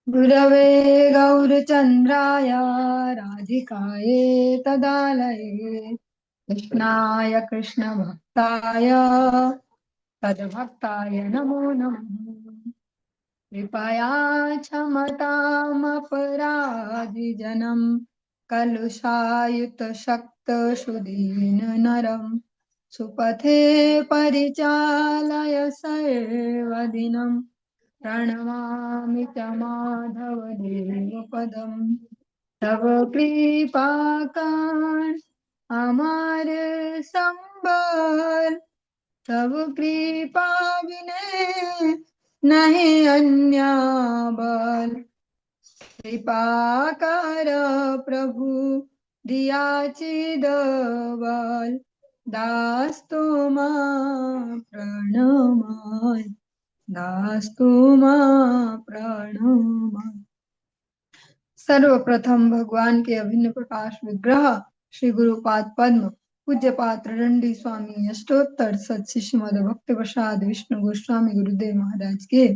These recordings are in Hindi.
गुरवे गौरचन्द्राय राधिकायै तदालये कृष्णाय कृष्णभक्ताय तद्भक्ताय नमो नमः। कृपया क्षमतामपराधिजनं कलुषायुतशक्तसुदीननरं सुपथे परिचालय सर्वदिनं प्रणमामि च माधवदेवपदम् तव कृपाकान् अमर संबल तव कृपा बिने नहीं अन्य बल कृपा कर प्रभु दिया बल दास तुमा प्रणमाय दास तुमा प्रणमाय। सर्वप्रथम भगवान के अभिन्न प्रकाश विग्रह श्री गुरुपाद पद्म पूज्य पात्र दंडी स्वामी अष्टोत्तर सत श्रीमद भक्ति प्रसाद विष्णु गोस्वामी गुरुदेव महाराज के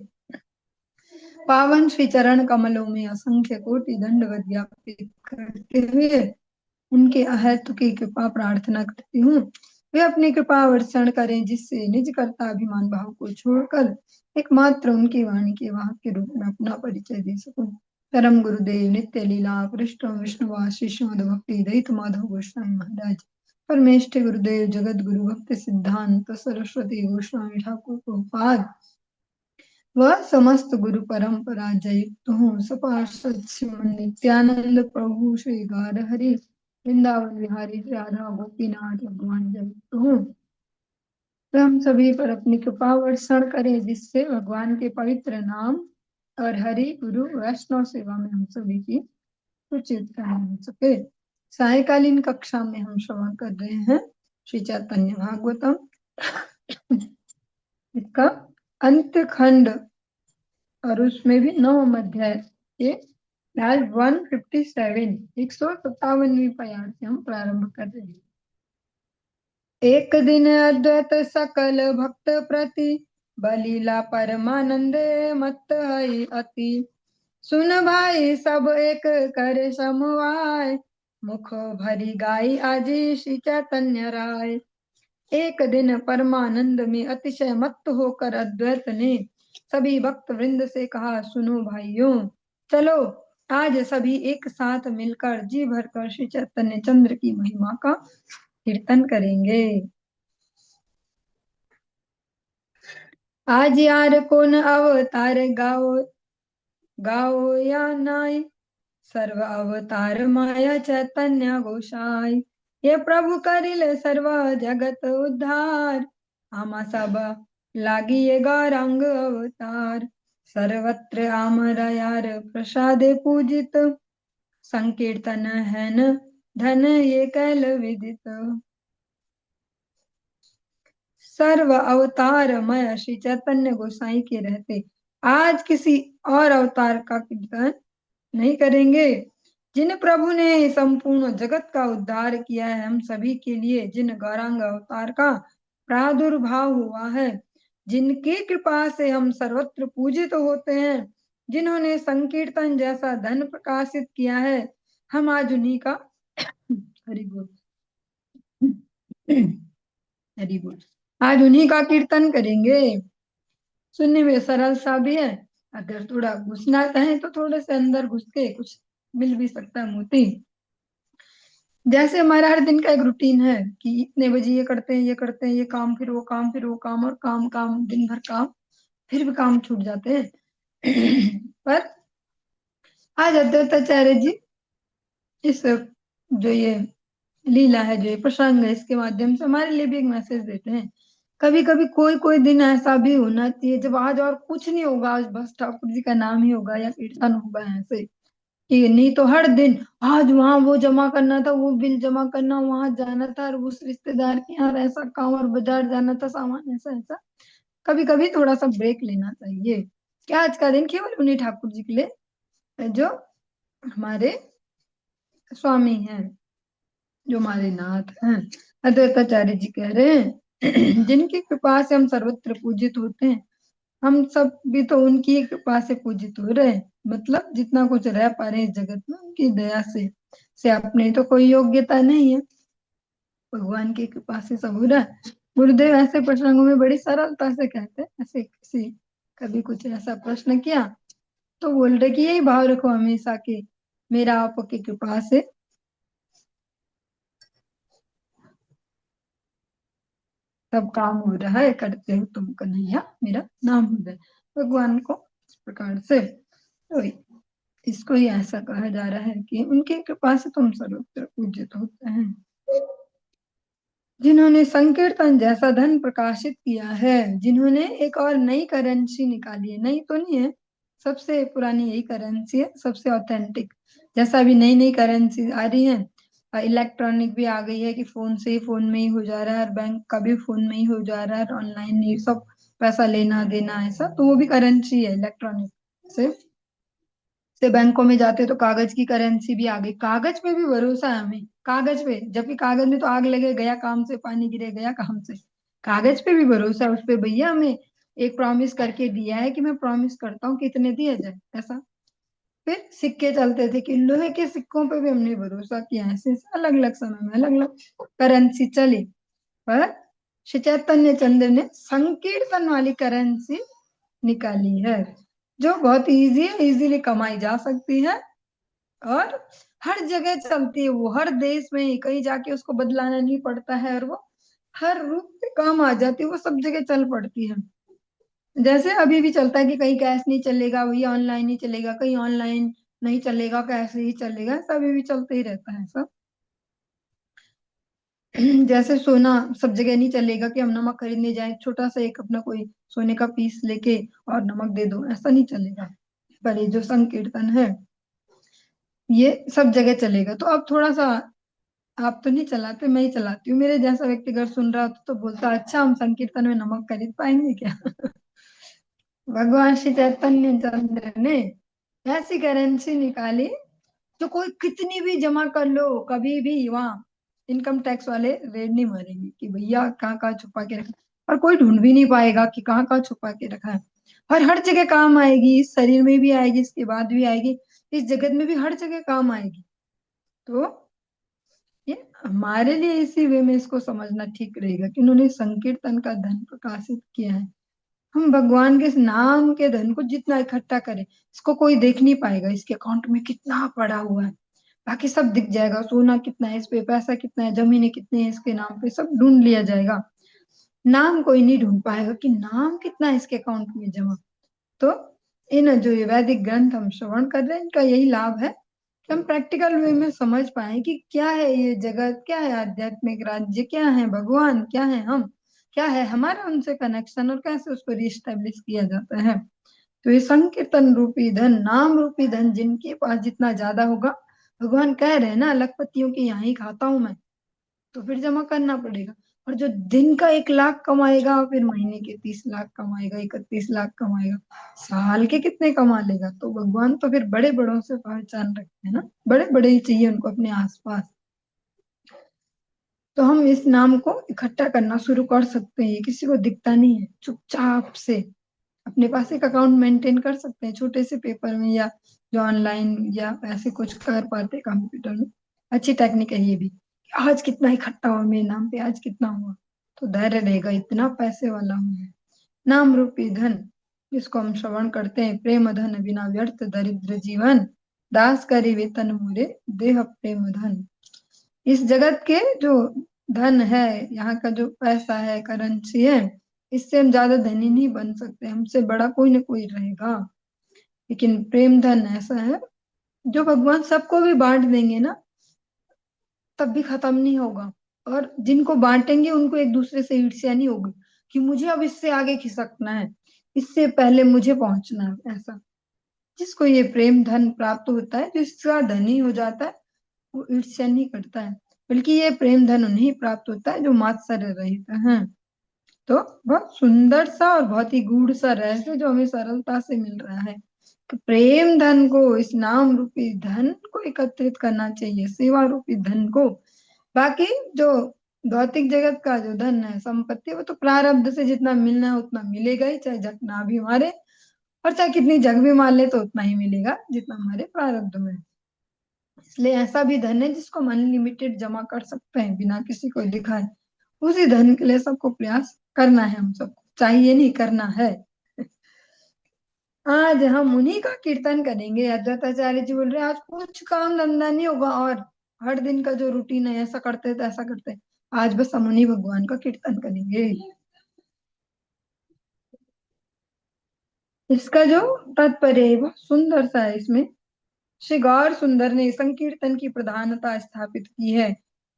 पावन श्री चरण कमलों में असंख्य कोटि दंडवत ज्ञापित करते हुए उनके अहेतु की कृपा प्रार्थना करती हूँ। वे अपनी कृपा वर्षण करें जिससे निज कर्ता अभिमान भाव को छोड़कर एकमात्र उनकी वाणी के वाहक के रूप में अपना परिचय दे सकूं। परम गुरुदेव नित्य लीला कृष्ण विष्णुवास श्री श्रीमद भक्ति दयित माधव गोस्वामी महाराज परमेष्ठ गुरुदेव जगत गुरु भक्ति सिद्धांत सरस्वती गोस्वामी ठाकुर प्रभुपाद वह समस्त गुरु परंपरा जयुक्त हूँ। सपार्षद श्रीमन नित्यानंद प्रभु श्री गार हरि वृंदावन विहारी राधा गोपीनाथ भगवान जयुक्त हूँ। तो हम सभी पर अपनी कृपा वर्षण करें जिससे भगवान के पवित्र नाम और हरि गुरु वैष्णव सेवा में हम सभी की उचित हो सके। सायकालीन कक्षा में हम श्रवण कर रहे हैं श्री चैतन्य भागवतम इसका अंत्य खंड और उसमें भी 9 अध्याय के आज 157 157वीं पयार से हम प्रारंभ कर रहे हैं। एक दिन अद्वैत सकल भक्त प्रति बलीला परमानंदे मत हई अति सुन भाई सब एक कर समवाय मुख भरी गाई आजी श्री चैतन्य राय। एक दिन परमानंद में अतिशय मत्त होकर अद्वैत ने सभी भक्त वृंद से कहा, सुनो भाइयों, चलो आज सभी एक साथ मिलकर जी भरकर श्री चैतन्य चंद्र की महिमा का कीर्तन करेंगे। आज यार कौन अवतार गाओ गाओ या नाय सर्व अवतार माया चैतन्य गोसाई ये प्रभु करिल सर्व जगत उद्धार आमा सब लागी ये गौरांग अवतार सर्वत्र आमर यार प्रसादे पूजित संकीर्तन है न धन ये कैल विदित। सर्व अवतार मय श्री चैतन्य गोसाई के रहते आज किसी और अवतार का कीर्तन नहीं करेंगे। जिन प्रभु ने संपूर्ण जगत का उद्धार किया है, हम सभी के लिए जिन गौरांग अवतार का प्रादुर्भाव हुआ है, जिनकी कृपा से हम सर्वत्र पूजित होते हैं, जिन्होंने संकीर्तन जैसा धन प्रकाशित किया है, हम आज उन्हीं का हरि बोल हरि बोल आज उन्हीं का कीर्तन करेंगे। सुनने में सरल सा भी है, अगर थोड़ा घुसना चाहे तो थोड़े से अंदर घुस के कुछ मिल भी सकता है मोती। जैसे हमारा हर दिन का एक रूटीन है कि इतने बजे ये करते हैं, ये करते हैं, ये काम, फिर वो काम, फिर वो काम, और काम काम दिन भर काम, फिर भी काम छूट जाते हैं। पर आज अद्वैताचार्य जी इस जो ये लीला है, जो ये प्रसंग है, इसके माध्यम से हमारे लिए भी एक मैसेज देते हैं। कभी कभी कोई कोई दिन ऐसा भी होना चाहिए जब आज और कुछ नहीं होगा, आज बस ठाकुर जी का नाम ही होगा या कीर्तन होगा ऐसे, कि नहीं तो हर दिन आज वहां वो जमा करना था, वो बिल जमा करना, वहां जाना था, और उस रिश्तेदार के यहाँ ऐसा काम, और बाजार जाना था, सामान ऐसा ऐसा। कभी कभी थोड़ा सा ब्रेक लेना चाहिए। क्या आज का दिन केवल उन्हीं ठाकुर जी के लिए जो हमारे स्वामी हैं, जो हमारे नाथ हैं। अद्वैताचार्य जी कह रहे हैं जिनकी कृपा से हम सर्वत्र पूजित होते हैं, हम सब भी तो उनकी ही कृपा से पूजित हो रहे हैं, मतलब जितना कुछ रह पा रहे हैं इस जगत में उनकी दया से अपने तो कोई योग्यता नहीं है, भगवान की कृपा से सब हो रहा है। गुरुदेव ऐसे प्रसंगों में बड़ी सरलता से कहते हैं, ऐसे किसी कभी कुछ ऐसा प्रश्न किया तो बोल रहे कि यही भाव रखो हमेशा कि मेरा आपकी कृपा से सब काम हो रहा है, करते हो तुम कन्हैया मेरा नाम हो रहा है भगवान को इस प्रकार से। तो इसको ही ऐसा कहा जा रहा है कि उनकी कृपा से तुम सर्वत्र पूजित होते हैं, जिन्होंने संकीर्तन जैसा धन प्रकाशित किया है, जिन्होंने एक और नई करेंसी निकाली है, नई तो नहीं है, सबसे पुरानी यही करेंसी है, सबसे ऑथेंटिक। जैसा अभी नई नई करेंसी आ रही है, इलेक्ट्रॉनिक भी आ गई है कि फोन से ही, फोन में ही हो जा रहा है, बैंक का भी फोन में ही हो जा रहा है, ऑनलाइन ही सब पैसा लेना देना ऐसा, तो वो भी करेंसी है इलेक्ट्रॉनिक से बैंकों में जाते तो कागज की करेंसी भी आ गई। कागज पे भी भरोसा है हमें, कागज पे, जबकि कागज में तो आग लगे गया काम से, पानी गिरे गया काम से। कागज पे भी भरोसा है, उस पे भैया हमें एक प्रॉमिस करके दिया है कि मैं प्रॉमिस करता हूँ कितने दिया जाए ऐसा। फिर सिक्के चलते थे कि लोहे के सिक्कों पे भी हमने भरोसा किया है, ऐसे अलग अलग समय में अलग अलग करेंसी चली। पर श्री चैतन्य चंद्र ने संकीर्तन वाली करेंसी निकाली है, जो बहुत इजी है, इजीली कमाई जा सकती है, और हर जगह चलती है, वो हर देश में कहीं जाके उसको बदलाना नहीं पड़ता है, और वो हर रूप में काम आ जाती है, वो सब जगह चल पड़ती है। जैसे अभी भी चलता है कि कहीं कैश नहीं चलेगा, वही ऑनलाइन ही चलेगा, कहीं ऑनलाइन नहीं चलेगा, कैश ही चलेगा, ऐसा अभी भी चलते ही रहता है सब। जैसे सोना सब जगह नहीं चलेगा कि हम नमक खरीदने जाए, छोटा सा एक अपना कोई सोने का पीस लेके और नमक दे दो, ऐसा नहीं चलेगा। पर ये जो संकीर्तन है ये सब जगह चलेगा। तो अब थोड़ा सा, आप तो नहीं चलाते, मैं ही चलाती हूँ, मेरे जैसा व्यक्ति अगर सुन रहा हो तो बोलता अच्छा हम संकीर्तन में नमक खरीद पाएंगे क्या? भगवान श्री चैतन्य चंद्र ने ऐसी करेंसी निकाली जो कोई कितनी भी जमा कर लो, कभी भी वहाँ इनकम टैक्स वाले रेड नहीं मारेंगे कि भैया कहाँ कहाँ छुपा के रखा है। और कोई ढूंढ भी नहीं पाएगा कि कहाँ कहाँ छुपा के रखा है। और हर जगह काम आएगी, इस शरीर में भी आएगी, इसके बाद भी आएगी, इस जगत में भी हर जगह काम आएगी। तो ये हमारे लिए इसी वे में इसको समझना ठीक रहेगा कि उन्होंने संकीर्तन का धन प्रकाशित किया है। हम भगवान के इस नाम के धन को जितना इकट्ठा करें, इसको कोई देख नहीं पाएगा इसके अकाउंट में कितना पड़ा हुआ है, बाकी सब दिख जाएगा, सोना कितना है इस पे, पैसा कितना है, जमीनें कितनी है इसके नाम पे, सब ढूंढ लिया जाएगा। नाम कोई नहीं ढूंढ पाएगा कि नाम कितना है इसके अकाउंट में जमा। तो इन जो ये वैदिक ग्रंथ हम श्रवण कर रहे हैं, इनका यही लाभ है कि हम प्रैक्टिकल वे में समझ पाए कि क्या है ये जगत, क्या है आध्यात्मिक राज्य, क्या है भगवान, क्या है हम, क्या है हमारा उनसे कनेक्शन, और कैसे उसको रिस्टेब्लिश किया जाता है। तो ये संकीर्तन रूपी धन, नाम रूपी धन जिनके पास जितना ज्यादा होगा, भगवान कह रहे हैं ना लखपतियों की यहाँ ही खाता हूं मैं, तो फिर जमा करना पड़ेगा। और जो दिन का 1 लाख कमाएगा, फिर महीने के 30 लाख कमाएगा, 31 लाख कमाएगा, साल के कितने कमा लेगा। तो भगवान तो फिर बड़े बड़ों से पहचान रखते हैं ना, बड़े बड़े ही चाहिए उनको अपने आसपास। तो हम इस नाम को इकट्ठा करना शुरू कर सकते हैं, ये किसी को दिखता नहीं है, चुपचाप से अपने पास एक अकाउंट मेंटेन कर सकते हैं, छोटे से पेपर में, या जो ऑनलाइन या ऐसे कुछ कर पाते कंप्यूटर में। अच्छी टेक्निक है ये भी, आज कितना इकट्ठा हुआ मेरे नाम पे, आज कितना हुआ, तो धैर्य रहेगा, इतना पैसे वाला हूँ मैं। नाम रूपी धन जिसको हम श्रवण करते हैं, प्रेम धन बिना व्यर्थ दरिद्र जीवन, दास करी वेतन मोरे देह प्रेम धन। इस जगत के जो धन है, यहाँ का जो पैसा है, करेंसी है, इससे हम ज्यादा धनी नहीं बन सकते, हमसे बड़ा कोई ना कोई रहेगा। लेकिन प्रेम धन ऐसा है जो भगवान सबको भी बांट देंगे ना, तब भी खत्म नहीं होगा। और जिनको बांटेंगे उनको एक दूसरे से ईर्ष्या नहीं होगी कि मुझे अब इससे आगे खिसकना है, इससे पहले मुझे पहुंचना है, ऐसा। जिसको ये प्रेम धन प्राप्त होता है, जो इसका धनी हो जाता है, वो ईर्ष्या नहीं करता है, बल्कि ये प्रेम धन उन्हें प्राप्त होता है जो मात्सर्य रहित है। तो बहुत सुंदर सा और बहुत ही गूढ़ सा रहस्य जो हमें सरलता से मिल रहा है कि प्रेम धन को, इस नाम रूपी धन को एकत्रित करना चाहिए, सेवा रूपी धन को। बाकी जो भौतिक जगत का जो धन है, संपत्ति, वो तो प्रारब्ध से जितना मिलना है उतना मिलेगा ही, चाहे जितना भी हमारे, और चाहे कितनी जग भी मान ले तो उतना ही मिलेगा जितना हमारे प्रारब्ध में है। इसलिए ऐसा भी धन है जिसको हम अनलिमिटेड जमा कर सकते हैं बिना किसी को दिखाए। उसी धन के लिए सबको प्रयास करना है, हम सबको चाहिए नहीं, करना है। आज हम उन्हीं का कीर्तन करेंगे। अद्वैताचार्य जी बोल रहे हैं आज कुछ काम धंधा नहीं होगा, और हर दिन का जो रूटीन है, ऐसा करते तो ऐसा करते, आज बस हम उन्हीं भगवान का कीर्तन करेंगे। इसका जो तात्पर्य है वो सुंदर सा है। इसमें श्री गौर सुंदर ने संकीर्तन की प्रधानता स्थापित की है।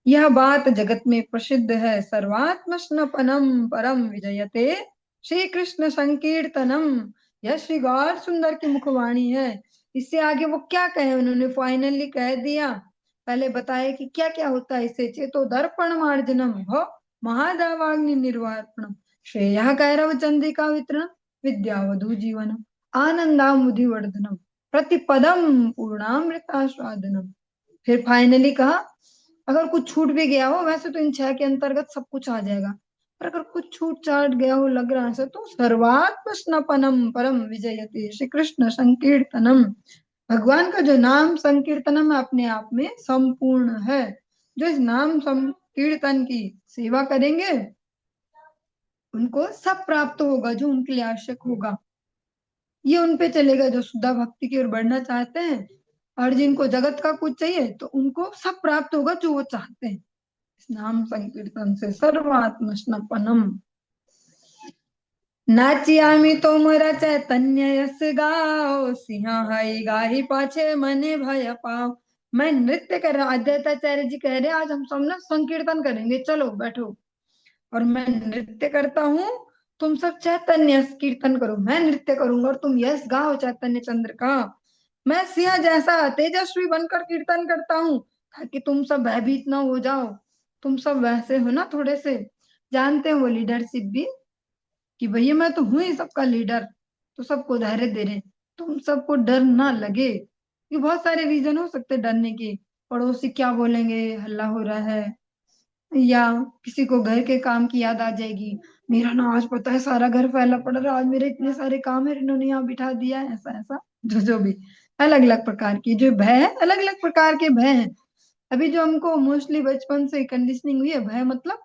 यह बात जगत में प्रसिद्ध है। सर्वात्मस्नपनम परम विजयते श्री कृष्ण संकीर्तनम। यह श्री गौर सुंदर की मुखवाणी है। इससे आगे वो क्या कहे, उन्होंने फाइनली कह दिया। पहले बताया कि क्या क्या होता है इससे। चेतो दर्पण मार्जनम भो महादावाग्नि निर्वापणम श्रेया कैरव चंद्रिका वितरण विद्यावधु जीवनम आनंदामुधिवर्धनम प्रतिपदम पूर्णामृतास्वादनम। फिर फाइनली कहा अगर कुछ छूट भी गया हो, वैसे तो इन छह के अंतर्गत सब कुछ आ जाएगा, पर अगर कुछ छूट छाट गया हो लग रहा है तो सर्वात्मस्नपनम परम विजयते श्री कृष्ण संकीर्तनम। भगवान का जो नाम संकीर्तनम अपने आप में संपूर्ण है। जो इस नाम संकीर्तन की सेवा करेंगे उनको सब प्राप्त होगा जो उनके लिए आवश्यक होगा। ये उनपे चलेगा जो शुद्धा भक्ति की ओर बढ़ना चाहते हैं, और जिनको जगत का कुछ चाहिए तो उनको सब प्राप्त होगा जो वो चाहते हैं। इस नाम संकीर्तन से सर्वात्म स्नपनम। नाचियामी तोमरा चैतन्य यस गाओ सिंह हाई गाही पाछे मने भय पाओ। मैं नृत्य कर रहा, अद्वैताचार्य जी कह रहे हैं आज हम सब ना संकीर्तन करेंगे, चलो बैठो। और मैं नृत्य करता हूँ, तुम सब चैतन्य यश कीर्तन करो। मैं नृत्य करूंगा और तुम यश गाओ चैतन्य चंद्र का। मैं सिंह जैसा तेजस्वी बनकर कीर्तन करता हूँ ताकि तुम सब भयभीत ना हो जाओ। तुम सब वैसे हो ना, थोड़े से जानते हो वो लीडरशिप भी, कि भैया मैं तो हूं ही सबका लीडर, तो सबको धैर्य दे रहे हैं। तुम सबको डर ना लगे, कि बहुत सारे रीजन हो सकते हैं डरने के। पड़ोसी क्या बोलेंगे, हल्ला हो रहा है, या किसी को घर के काम की याद आ जाएगी, मेरा ना आज पता है सारा घर फैला पड़ा रहा, आज मेरे इतने सारे काम है, इन्होंने यहाँ बिठा दिया है, ऐसा ऐसा जो जो भी अलग अलग प्रकार की जो भय है, अलग अलग प्रकार के भय हैं। अभी जो हमको मोस्टली बचपन से कंडीशनिंग हुई है, भय मतलब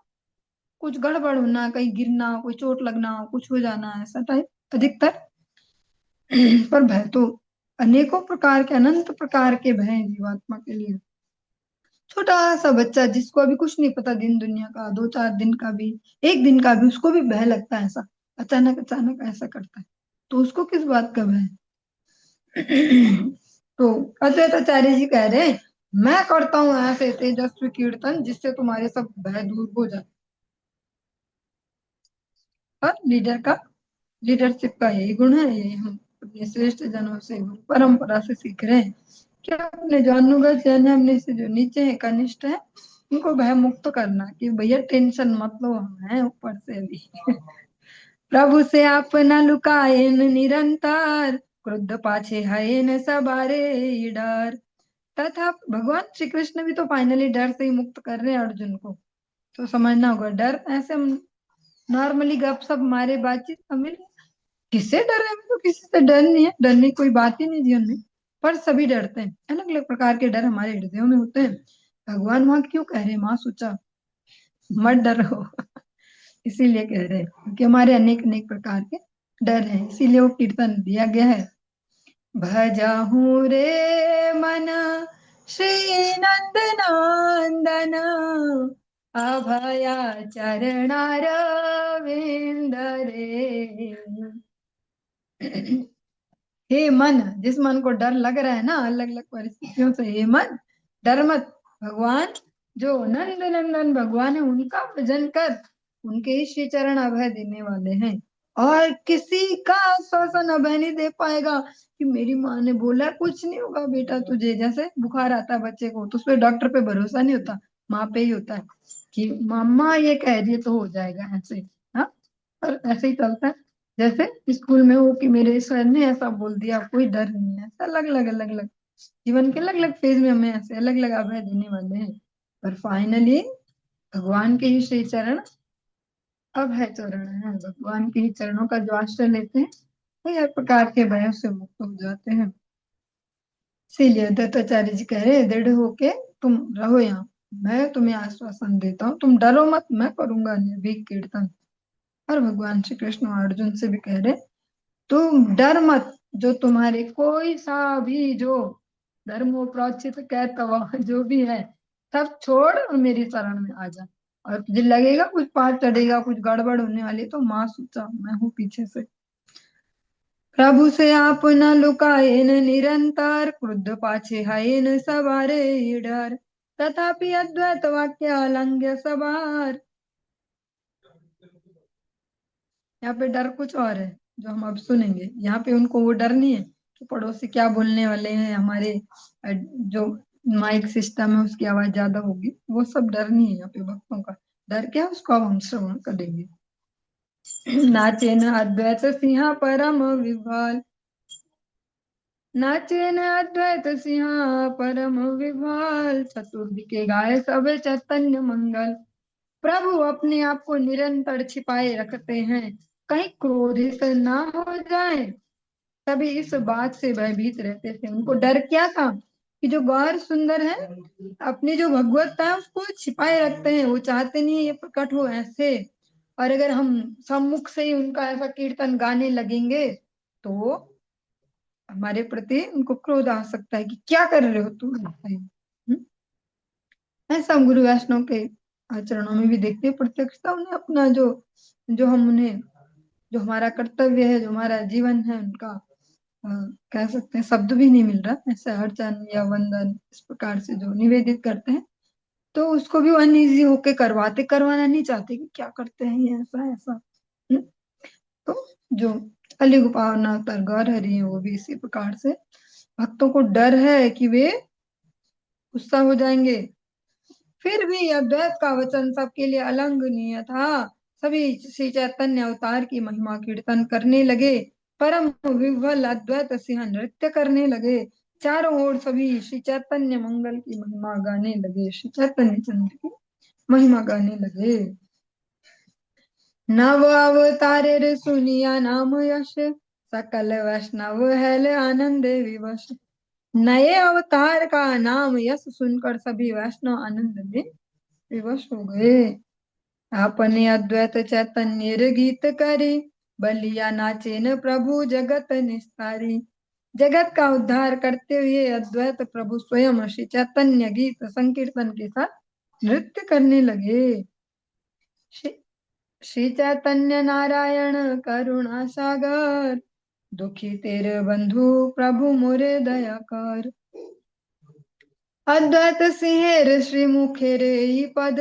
कुछ गड़बड़ होना, कहीं गिरना, कोई चोट लगना, कुछ हो जाना, ऐसा टाइप अधिकतर। पर भय तो अनेकों प्रकार के, अनंत प्रकार के भय हैं जीवात्मा के लिए। छोटा सा बच्चा जिसको अभी कुछ नहीं पता दिन दुनिया का, 2-4 दिन का भी, एक दिन का भी, उसको भी भय लगता है ऐसा, अचानक अचानक ऐसा करता है, तो उसको किस बात का भय। तो अद्वैताचार्य जी कह रहे हैं मैं करता हूँ ऐसे तेजस्वी कीर्तन जिससे तुम्हारे सब भय दूर हो जाए। और लीडर का, लीडरशिप का यही गुण है, यही हम अपने श्रेष्ठ जनों से परंपरा से सीख रहे हैं कि अपने जो अनुगत जन है, अपने से जो नीचे है, कनिष्ठ है, उनको भय मुक्त करना, कि भैया टेंशन मत लो, हम हैं ऊपर से अभी। प्रभु से अपना लुकाए न निरंतर क्रुद्ध पाछे है न सबारे डर। तथा भगवान श्री कृष्ण भी तो फाइनली डर से ही मुक्त कर रहे हैं अर्जुन को। तो समझना होगा, डर ऐसे हम नॉर्मली गपशप मारे बातचीत हमें, किससे डर है, हमें तो किसी से डर नहीं है, डरने की कोई बात ही नहीं जीवन में। पर सभी डरते हैं, अलग अलग प्रकार के डर हमारे हृदयों में होते हैं। भगवान वहां क्यों कह रहे हैं, माँ सोचा मत डरो। इसीलिए कह रहे हैं क्योंकि हमारे अनेक अनेक प्रकार के डर हैं, इसीलिए वो कीर्तन दिया गया है। भजहु रे मन श्री नंद नंदन अभया चरणार विंद रे। हे मन, जिस मन को डर लग रहा है ना अलग अलग परिस्थितियों से, हे मन डर मत। भगवान जो नंद नंदन भगवान है उनका भजन कर, उनके ही श्री चरण अभय देने वाले हैं। और किसी का आश्वासन अभय नहीं दे पाएगा कि मेरी माँ ने बोला कुछ नहीं होगा बेटा तुझे। जैसे बुखार आता है बच्चे को तो उसपे डॉक्टर पे भरोसा नहीं होता, माँ पे ही होता है कि मामा ये कह रही है तो हो जाएगा ऐसे। हाँ, और ऐसे ही चलता है। जैसे स्कूल में हो कि मेरे सर ने ऐसा बोल दिया, कोई डर नहीं है। अलग अलग अलग अलग जीवन के अलग अलग फेज में हमें ऐसे अलग अलग अभय देने वाले हैं। पर फाइनली भगवान के ही श्री चरण अभय चरण है। भगवान के ही चरणों का जो आश्रय लेते हैं वही हर प्रकार के भयों से मुक्त हो जाते हैं। इसीलिए दत्ताचार्य जी कह रहे हैं, दृढ़ होके तुम रहो यहाँ, मैं तुम्हें आश्वासन देता हूँ, तुम डरो मत, मैं करूंगा निर्भीक कीर्तन। और भगवान श्री कृष्ण अर्जुन से भी कह रहे, तुम डर मत, जो तुम्हारे कोई सा भी जो धर्मो प्रोचित कहता जो भी है सब छोड़ और मेरी शरण में आ जा। और तुझे लगेगा कुछ पार चढ़ेगा, कुछ गड़बड़ होने वाली, तो माँ सोचा मैं हूँ पीछे से। प्रभु से आप न लुकाए न निरंतर, क्रुद्ध पाछे है न सवारे ये डर, तथापि अद्वैत वाक्य अलंघ्य सवार। यहाँ पे डर कुछ और है जो हम अब सुनेंगे। यहाँ पे उनको वो डर नहीं है कि पड़ोसी क्या बोलने वाले हैं, हमारे जो माइक सिस्टम है उसकी आवाज ज्यादा होगी, वो सब डर नहीं है यहाँ पे भक्तों का। डर क्या है उसको अब हम श्रवण करेंगे। नाचे न अद्वैत सिंहा परम विभाल, नाचे न अद्वैत सिंहा परम विभाल, चतुर्दिके गाए सब चैतन्य मंगल। प्रभु अपने आप को निरंतर छिपाए रखते हैं, कहीं क्रोधित ना हो जाए, तभी इस बात से भयभीत रहते थे। उनको डर क्या था कि जो गौर सुंदर है अपनी जो भगवत्ता है उसको छिपाए रखते हैं, वो चाहते नहीं है ये प्रकट हो ऐसे। और अगर हम सम्मुख से ही उनका ऐसा कीर्तन गाने लगेंगे तो हमारे प्रति उनको क्रोध आ सकता है कि क्या कर रहे हो तुम ऐसा ही। ऐसा हम गुरु वैष्णव के आचरणों में भी देखते हैं प्रत्यक्षता। उन्हें अपना जो जो हम उन्हें जो हमारा कर्तव्य है, जो हमारा जीवन है, उनका अ, कह सकते हैं शब्द भी नहीं मिल रहा, ऐसे अर्चन या वंदन इस प्रकार से जो निवेदित करते हैं, तो उसको भी अनईजी होके करवाना नहीं चाहते कि क्या करते हैं ये ऐसा ऐसा। हम्म, तो जो अली गोपाल अवतार गौर हरि है वो भी इसी प्रकार से भक्तों को डर है कि वे गुस्सा हो जाएंगे। फिर भी अद्वैत का वचन सबके लिए अलंघनीय था। सभी श्री चैतन्य अवतार की महिमा कीर्तन करने लगे, परम विह्वल अद्वैत सिंह नृत्य करने लगे, चारों ओर सभी श्री चैतन्य मंगल की महिमा गाने लगे, श्री चैतन्य चंद्र की महिमा गाने लगे। नव अवतारे सुनिया नाम यश, सकल वैष्णव हैल आनंद विवश। नए अवतार का नाम यश सुनकर सभी वैष्णव आनंद में विवश हो गए। आपने अद्वैत चैतन्य गीत करे, बलिया नाचे न प्रभु जगत निस्तारी। जगत का उद्धार करते हुए अद्वैत प्रभु स्वयं श्री चैतन्य गीत संकीर्तन के साथ नृत्य करने लगे। श्री श्री चैतन्य नारायण करुणा सागर, दुखी तेरे बंधु प्रभु मोरे दया कर। अद्वैत सिंहेर श्री मुखेरे पद,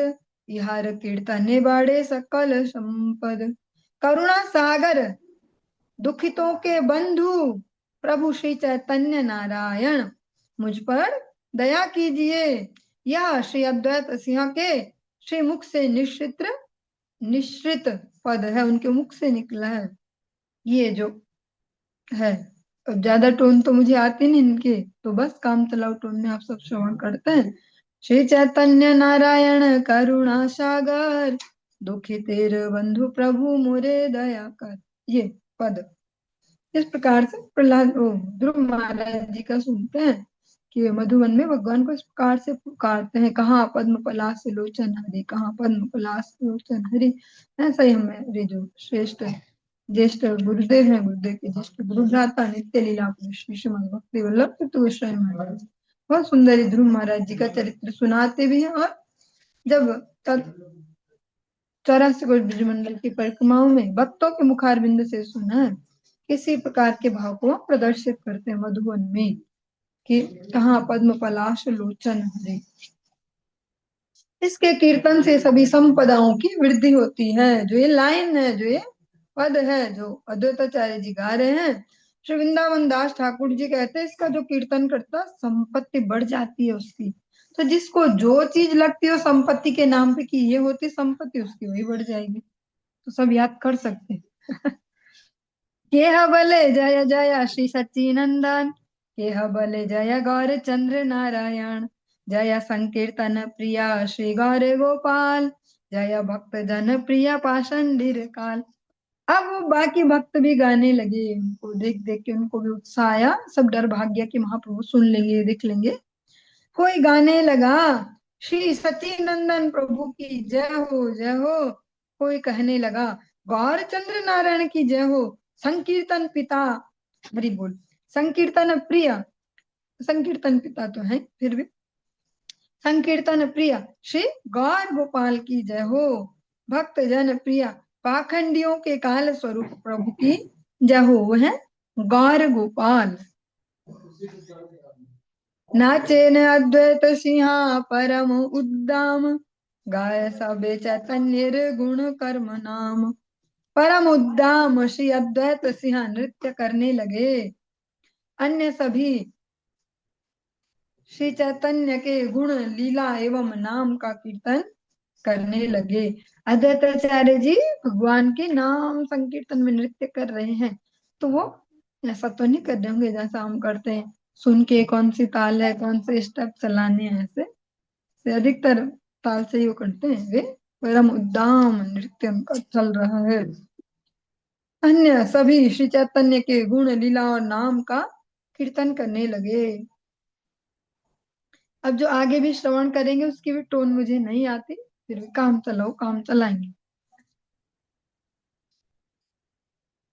इहार कीर्तने बाड़े सकल संपद। करुणा सागर दुखितों के बंधु प्रभु श्री चैतन्य नारायण, मुझ पर दया कीजिए। यह श्री अद्वैत सिंह के श्री मुख से निश्रित पद है, उनके मुख से निकला है ये जो है। अब ज्यादा टोन तो मुझे आती नहीं इनके, तो बस काम चलाओ टोन में आप सब श्रवण करते हैं। श्री चैतन्य नारायण करुणा सागर, दुखी तेरे बंधु प्रभु मोरे दया कर, ये पद इस प्रकार से प्रहलाद ध्रुव महाराज जी का सुनते हैं कि वे मधुवन में भगवान को इस प्रकार से पुकारते हैं, कहाँ पद्म पलाश लोचन हरि, कहाँ पद्म पलाश लोचन हरि। ऐसा ही हमारे जो श्रेष्ठ ज्येष्ठ गुरुदेव हैं, गुरुदेव के ज्येष्ठ गुरु भ्राता नित्य लीला श्री श्रीमद भक्ति वल्लभ तीर्थ गोस्वामी महाराज बहुत सुंदर ही ध्रुव महाराज जी का चरित्र सुनाते भी हैं। और जब तब 84 कोटि ब्रजमंडल की परिक्रमाओं में भक्तों के मुखारबिंद से सुना है, किसी प्रकार के भाव को प्रदर्शित करते हैं मधुबन में कि कहाँ पद्म पलाश लोचन हरे। इसके कीर्तन से सभी संपदाओं की वृद्धि होती है। जो ये लाइन है, जो ये पद है जो अद्वैताचार्य जी गा रहे हैं, श्री वृंदावन दास ठाकुर जी कहते हैं इसका जो कीर्तन करता संपत्ति बढ़ जाती है उसकी। तो जिसको जो चीज लगती हो संपत्ति के नाम पे कि ये होती संपत्ति, उसकी वही बढ़ जाएगी। तो सब याद कर सकते हैं। केह बले जय जय श्री सच्चिनंदन, केह बले जय गौर चंद्र नारायण, जय संकीर्तन प्रिया श्री गौर गोपाल, जय भक्त जन प्रिय पाषंडिर काल। अब वो बाकी भक्त भी गाने लगे, उनको देख देख के उनको भी उत्साह आया, सब डर भाग गया कि महाप्रभु सुन लेंगे देख लेंगे। कोई गाने लगा, श्री सच्चिदानंद प्रभु की जय हो जय हो। कोई कहने लगा, गौर चंद्र नारायण की जय हो। संकीर्तन पिता, हरि बोल, संकीर्तन प्रिय, संकीर्तन पिता तो है फिर भी, संकीर्तन प्रिय श्री गौर गोपाल की जय हो। भक्त जन प्रिय पाखंडियों के काल स्वरूप प्रभु की जय हो। वो है गौर गोपाल। नाचे न अद्वैत सिंहा परम उद्दाम, गाय सबे चैतन्य गुण कर्म नाम। परम उद्दाम श्री अद्वैत सिंह नृत्य करने लगे। अन्य सभी श्री चैतन्य के गुण लीला एवं नाम का कीर्तन करने लगे। अद्वैताचार्य जी भगवान के नाम संकीर्तन में नृत्य कर रहे हैं, तो वो ऐसा तो नहीं कर रहे होंगे जैसा हम करते हैं, सुन के कौन सी ताल है कौन से स्टेप चलाने हैं, ऐसे से अधिकतर ताल से ही वो करते हैं। वे परम उद्दाम नृत्य उनका चल रहा है। अन्य सभी श्री चैतन्य के गुण लीला और नाम का कीर्तन करने लगे। अब जो आगे भी श्रवण करेंगे उसकी भी टोन मुझे नहीं आती, फिर भी काम चलाओ काम चलाएंगे।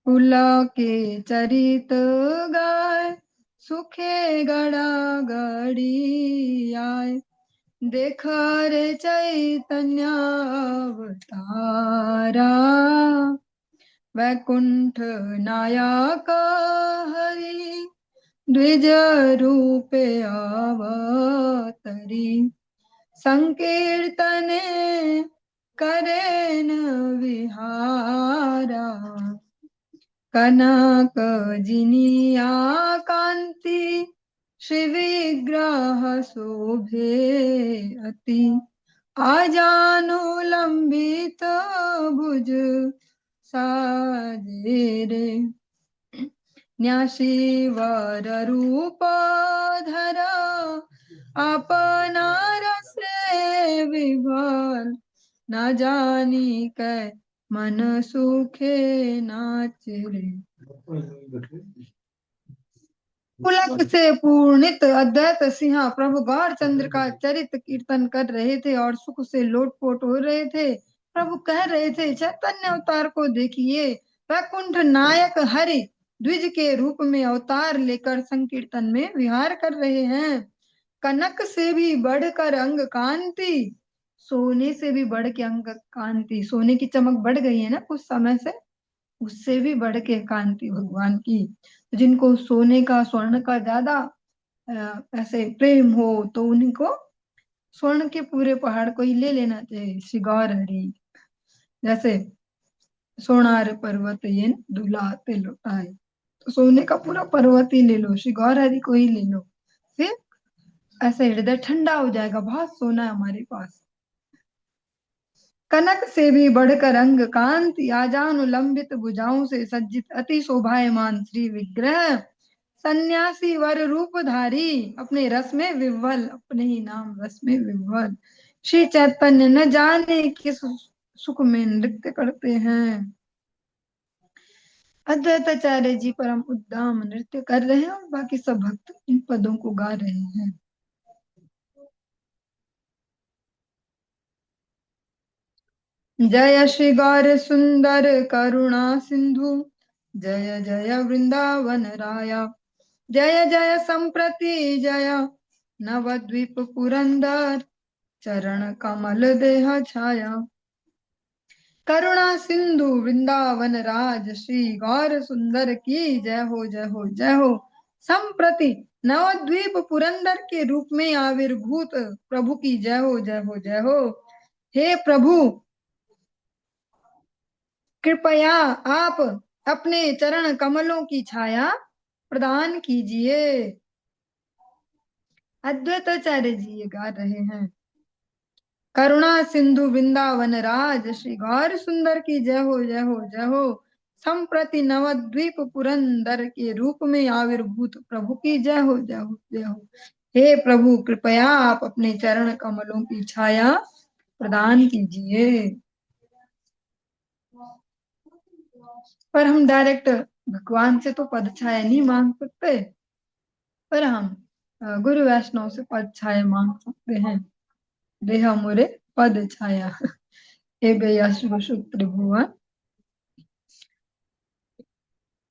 पुला के चरित गाय, सुखे गड़ा गड़ी आय। देखा रे चैतन्य अवतारा, वैकुंठ नायक हरि द्विज रूपे अवतरी। संकीर्तने करेन विहारा, कनक जिनिया कांति श्री विग्रह शोभे अति। आजानु लंबित भुज साजे रे, न्यासी वर रूप धरा अपना रसे विभल। न जानी कै मन सुखे नाच रे। पुलक से पूर्णित अद्वैत सिंह प्रभु गौर चंद्र का चरित कीर्तन कर रहे थे और सुख से लोटपोट हो रहे थे। प्रभु कह रहे थे, चैतन्य अवतार को देखिए, वैकुंठ नायक हरि द्विज के रूप में अवतार लेकर संकीर्तन में विहार कर रहे हैं। कनक से भी बढ़कर अंग कांति, सोने से भी बढ़ के अंग कांति, सोने की चमक बढ़ गई है ना कुछ समय से, उससे भी बढ़ के कांति भगवान की। जिनको सोने का स्वर्ण का ज्यादा ऐसे प्रेम हो तो उन्हीं को स्वर्ण के पूरे पहाड़ को ही ले लेना चाहिए। श्री गौर हरि जैसे सोनार पर्वत ये दुलाते लुटाए, तो सोने का पूरा पर्वत ही ले लो, श्री गौर हरि को ही ले लो, फिर ऐसे हृदय ठंडा हो जाएगा, बहुत सोना है हमारे पास। कनक से भी बढ़कर अंग कांति, आजानु लंबित भुजाओं से सज्जित अति शोभायमान श्री विग्रह। सन्यासी वर रूपधारी, अपने रस में विह्वल, अपने ही नाम रस में विह्वल। श्री चैतन्य न जाने किस सुख में नृत्य करते हैं। अद्वैताचार्य जी परम उद्दाम नृत्य कर रहे हैं और बाकी सब भक्त इन पदों को गा रहे हैं। जय श्री गौर सुंदर करुणा सिंधु, जय जय वृंदावन राया। जय जय संप्रति जय नवद्वीप पुरंदर, चरण कमल देह छाया। करुणा सिंधु वृंदावन राज, श्री गौर सुंदर की जय हो जय हो जय हो। संप्रति नवद्वीप पुरंदर के रूप में आविर्भूत प्रभु की जय हो जय हो जय हो। हे प्रभु, कृपया आप अपने चरण कमलों की छाया प्रदान कीजिए। अद्वैताचार्य जी ये गा रहे हैं, करुणा सिंधु वृंदावन राज, श्री गौर सुंदर की जय हो जय हो जय हो। संप्रति नवद्वीप पुरंदर के रूप में आविर्भूत प्रभु की जय हो जय हो जय हो। हे प्रभु, कृपया आप अपने चरण कमलों की छाया प्रदान कीजिए। पर हम डायरेक्ट भगवान से तो पद छाया नहीं मांग सकते, पर हम गुरु वैष्णव से पद छाया मांग सकते हैं। देह मोरे पद छाया हे बेया शुभ शुभ त्रिभुवन।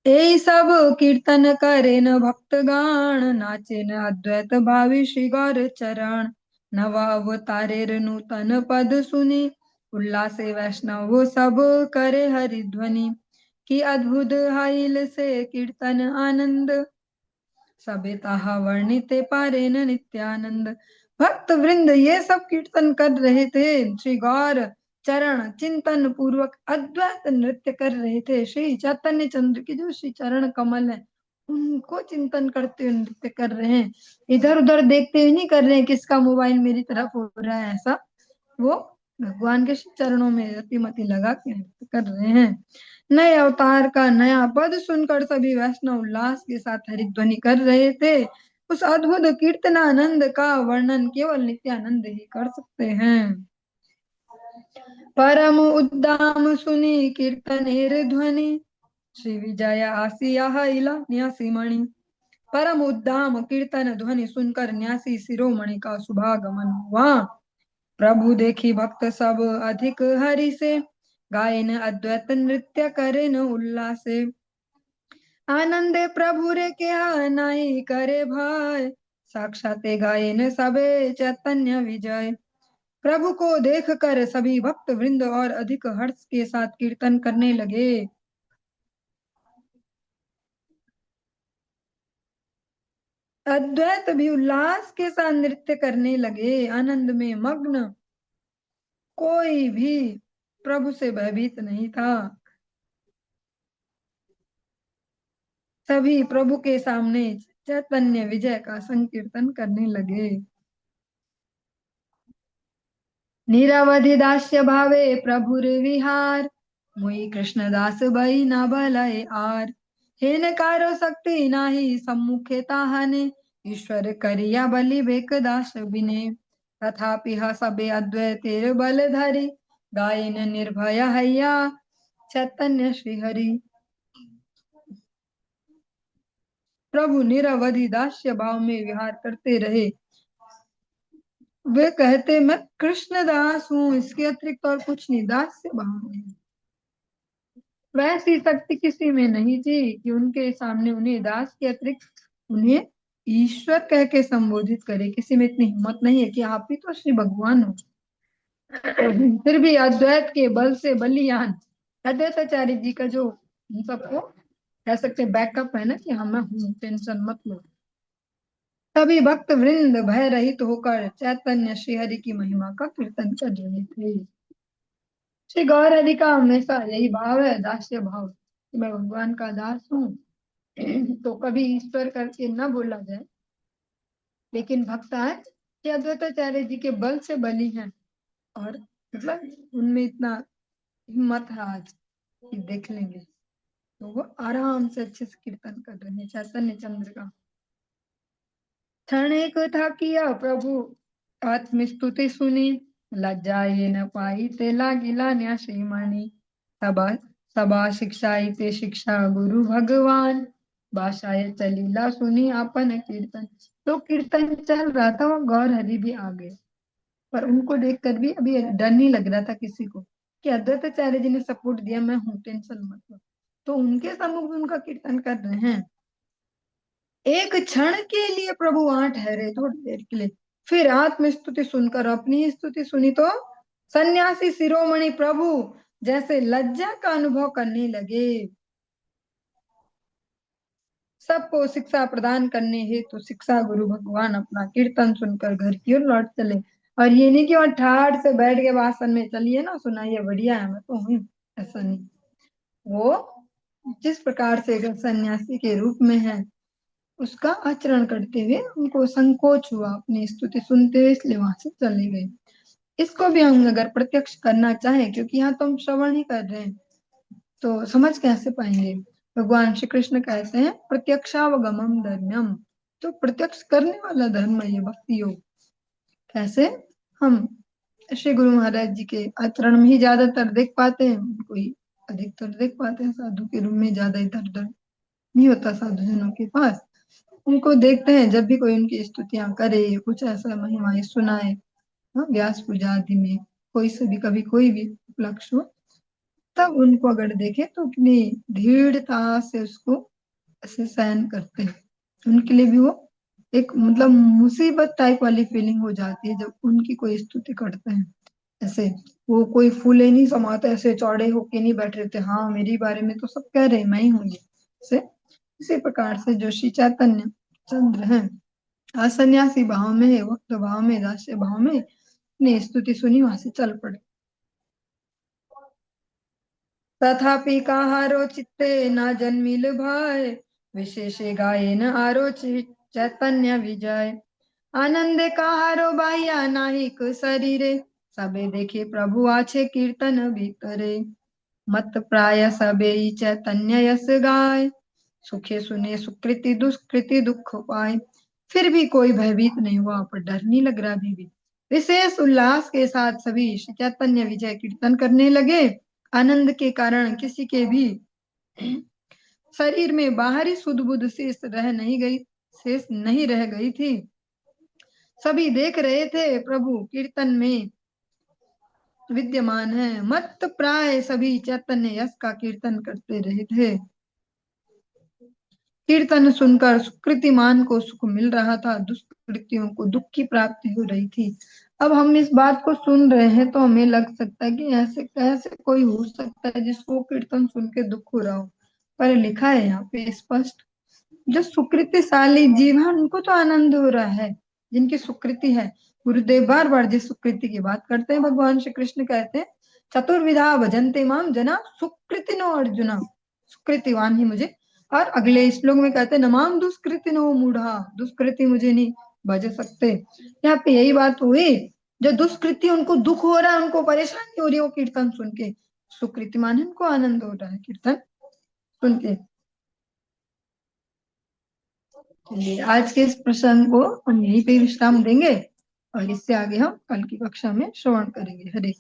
ए सब कीर्तन करे न भक्तगण, नाचे न अद्वैत भावी श्री गौर चरण। नव अवतारे नूतन पद सुनी, उल्लासे वैष्णव वो सब करे हरि ध्वनि। की अद्भुत हाइल से कीर्तन आनंद, सबे ताहा वर्णिते पारे न नित्यानंद। भक्त वृंद ये सब कीर्तन कर रहे थे, श्री गौर चरण चिंतन पूर्वक अद्वैत नृत्य कर रहे थे। श्री चैतन्य चंद्र की जो श्री चरण कमल है उनको चिंतन करते हुए नृत्य कर रहे हैं। इधर उधर देखते हुए नहीं कर रहे हैं किसका मोबाइल मेरी तरफ हो रहा है, ऐसा वो भगवान के चरणों में रतिमती लगा के नृत्य कर रहे हैं। नए अवतार का नया पद सुनकर सभी वैष्णव उल्लास के साथ हरिध्वनि कर रहे थे। उस अद्भुत कीर्तनानंद का वर्णन केवल नित्यानंद ही कर सकते हैं। परम उद्दाम सुनी कीर्तनेर ध्वनि, श्री विजय आसिया इला न्यासी मणि। परम उद्दाम कीर्तन ध्वनि सुनकर न्यासी शिरोमणि का शुभागमन हुआ। प्रभु देखी भक्त सब अधिक हरि से, गायन अद्वैत नृत्य करे न उल्लासे। आनंदे प्रभु रे क्या नाई करे भाई, साक्षाते गायन सबे चैतन्य विजय। प्रभु को देखकर सभी भक्त वृंद और अधिक हर्ष के साथ कीर्तन करने लगे। अद्वैत भी उल्लास के साथ नृत्य करने लगे। आनंद में मग्न कोई भी प्रभु से भयभीत नहीं था। सभी प्रभु के सामने चैतन्य विजय का संकीर्तन करने लगे। निरवधि दास्य भावे प्रभुर विहार, मुई कृष्णदास बई न भलय आर। हे नकारो शक्ति नाही सम्मुखे ताहने, ईश्वर करिया बलि बेक दास बिने। तथापि सबे अद्वैतेर बल धरि, गायन निर्भय हैया चैतन्य श्री हरि। प्रभु निरवधि दास्य भाव में विहार करते रहे। वे कहते मैं कृष्ण दास हूँ, इसके अतिरिक्त और कुछ नहीं, दास्य भाव में। वैसी शक्ति किसी में नहीं थी कि उनके सामने उन्हें दास के अतिरिक्त उन्हें ईश्वर कह के संबोधित करे। किसी में इतनी हिम्मत नहीं है कि आप ही तो श्री भगवान हो। फिर भी अद्वैत के बल से बलियान अद्वैताचार्य जी का जो हम सबको कह सकते बैकअप है ना कि हाँ मैं हूँ, टेंशन मत लो। तभी भक्त वृंद भय रहित होकर चैतन्य श्री हरि की महिमा का कीर्तन कर रहे थे। श्री गौर हरि का हमेशा यही भाव है, दास्य भाव, कि मैं भगवान का दास हूँ। तो कभी ईश्वर करके न बोला जाए, लेकिन भक्त आज श्री अद्वैताचार्य जी के बल से बली हैं, और मतलब उनमें इतना हिम्मत है आज कि देख लेंगे। तो वो आराम से अच्छे से कीर्तन कर रहे हैं चैतन्य चंद्र का। क्षण एक था किया प्रभु आत्मस्तुति सुनी, लज्जा ये न पाई ते लागिला न्या श्रीमणि। सबा सबा शिक्षाई ते शिक्षा गुरु भगवान, भाषाए चलीला सुनी अपन कीर्तन। तो कीर्तन चल रहा था, वो गौर हरि भी आ गए, पर उनको देखकर भी अभी डर नहीं लग रहा था किसी को कि अद्वैताचार्य जी ने सपोर्ट दिया, मैं हूँ, टेंशन मत लो। तो उनके सम्मुख भी उनका कीर्तन कर रहे हैं। एक क्षण के लिए प्रभु वहां ठहरे, थोड़ी देर के लिए, फिर आत्म स्तुति सुनकर अपनी स्तुति सुनी तो सन्यासी शिरोमणि प्रभु जैसे लज्जा का अनुभव करने लगे। सबको शिक्षा प्रदान करने हेतु शिक्षा गुरु भगवान अपना कीर्तन सुनकर घर की ओर लौट चले। और ये नहीं कि वहां ठाठ से बैठ के भाषण में चलिए ना सुनाइए बढ़िया है मैं तो हूँ, ऐसा नहीं। वो जिस प्रकार से अगर सन्यासी के रूप में है उसका आचरण करते हुए उनको संकोच हुआ अपनी स्तुति सुनते हुए, इसलिए वहां से चले गए। इसको भी हम अगर प्रत्यक्ष करना चाहें, क्योंकि यहाँ तो हम श्रवण ही कर रहे हैं, तो समझ कैसे पाएंगे। भगवान श्री कृष्ण कहते हैं प्रत्यक्षावगमम धर्म्यम, तो प्रत्यक्ष करने वाला धर्म है ये भक्ति योग। कैसे हम श्री गुरु महाराज जी के आचरण में ही ज्यादातर देख पाते हैं उनको ही, अधिकतर देख पाते हैं। साधु के रूप में ज्यादा इधर उधर नहीं होता साधु जनों के पास। उनको देखते हैं जब भी कोई उनकी स्तुतियां करे, कुछ ऐसा महिमाएं सुनाए, हाँ, व्यास पूजा आदि में कोई से भी कभी कोई भी उपलक्ष्य हो, तब उनको अगर देखे तो अपनी दृढ़ता से उसको ऐसे सहन करते हैं। उनके लिए भी वो एक मतलब मुसीबत टाइप वाली फीलिंग हो जाती है जब उनकी कोई स्तुति करते हैं। ऐसे वो कोई फूले नहीं समाते, ऐसे चौड़े होके नहीं बैठ रहते, हाँ मेरी बारे में तो सब कह रहे हैं, मैं ही हूँ ये से। इसी प्रकार से जो श्री चैतन्य चंद्र है, असन्यासी भाव में है, वक्त भाव में, दास्य भाव में अपनी स्तुति सुनी, वहां से चल पड़े। तथापि कहारो चित्ते न जन्मिल भाय, विशेषे गाये न आरोचित चैतन्य विजय। आनंदे कहारो बाह्या नाहिक शरीरे, सबे देखे प्रभु आछे कीर्तन भीतरे। मत प्राय सबे ही चैतन्य यस गाय, सुखे सुने सुकृति दुष्कृति दुख पाए। फिर भी कोई भयभीत नहीं हुआ, पर डर नहीं लग रहा अभी भी। विशेष उल्लास के साथ सभी श्री चैतन्य विजय कीर्तन करने लगे। आनंद के कारण किसी के भी शरीर में बाहरी सुध बुध शेष नहीं रह गई थी। सभी देख रहे थे प्रभु कीर्तन में विद्यमान है। मत प्राय सभी चैतन्य यश का कीर्तन करते रहे थे। कीर्तन सुनकर सुकृतिमान को सुख मिल रहा था, दुष्कृतियों को दुख की प्राप्ति हो रही थी। अब हम इस बात को सुन रहे हैं तो हमें लग सकता है कि ऐसे कैसे कोई हो सकता है जिसको कीर्तन सुन के दुख हो रहा हो, पर लिखा है यहाँ पे स्पष्ट, जो सुकृतिशाली जीव है उनको तो आनंद हो रहा है, जिनकी सुकृति है। गुरुदेव बार बार जिस सुकृति की बात करते हैं, भगवान श्री कृष्ण कहते हैं चतुर्विधा भजन्ते माम जना सुकृतिनो अर्जुना, सुकृतिवान ही मुझे। और अगले श्लोक में कहते हैं नमाम दुष्कृतिनो मूढ़ा, दुष्कृति मुझे नहीं भज सकते। यहाँ पे यही बात हुई, जो दुष्कृति उनको दुख हो रहा है, उनको परेशानी हो रही है वो कीर्तन सुन के, सुकृतिमान उनको आनंद हो रहा है कीर्तन सुन के। चलिए आज के इस प्रसंग को हम यहीं पे विश्राम देंगे और इससे आगे हम कल की कक्षा में श्रवण करेंगे। हरे